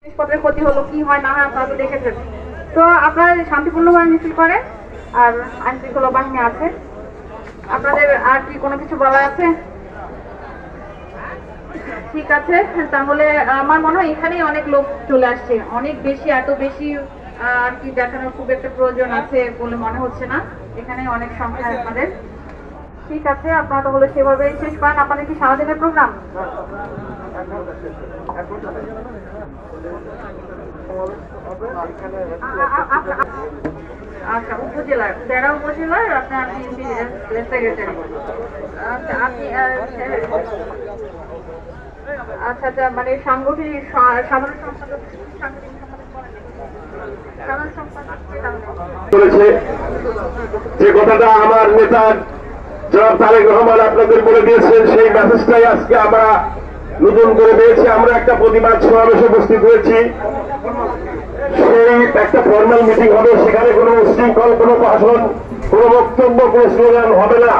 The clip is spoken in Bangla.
জিনিসপত্রের ক্ষতি হলো, কি হয় না হয় আপনারা তো দেখেছেন। তো আপনারা শান্তিপূর্ণভাবে মিছিল করেন, আর আইন শৃঙ্খলা বাহিনী আছে। আপনাদের আর কি কোনো কিছু বলার আছে? ঠিক আছে, তাহলে আমার মনে হয় এখানেই অনেক লোক চলে আসছে, অনেক বেশি, এত বেশি আর কি দেখানোর খুব একটা প্রয়োজন আছে বলে মনে হচ্ছে না। এখানে অনেক সংখ্যা আপনাদের। ঠিক আছে, আপনারা তাহলে সেভাবে শেষ করেন। আপনাদের কি সারাদিনের প্রোগ্রাম? আচ্ছা, উপজেলার তেরা উপজেলার আপনার বিএনপি সেক্রেটারি। আচ্ছা, আপনি আচ্ছা আচ্ছা, মানে সাংগঠনিক সাধারণ সম্পাদক বলেছে যে কথাটা আমার নেতা জনাব তারেক রহমান আপনাদের বলে দিয়েছেন, সেই মেসেজটাই আজকে আমরা নতুন করে পেয়েছি। আমরা একটা প্রতিবাদ সমাবেশে উপস্থিত হয়েছি। সেই একটা ফর্মাল মিটিং হবে, সেখানে কোনো উশৃঙ্খল, কোনো ভাষণ, কোনো বক্তব্য, কোনো স্লোগান হবে না।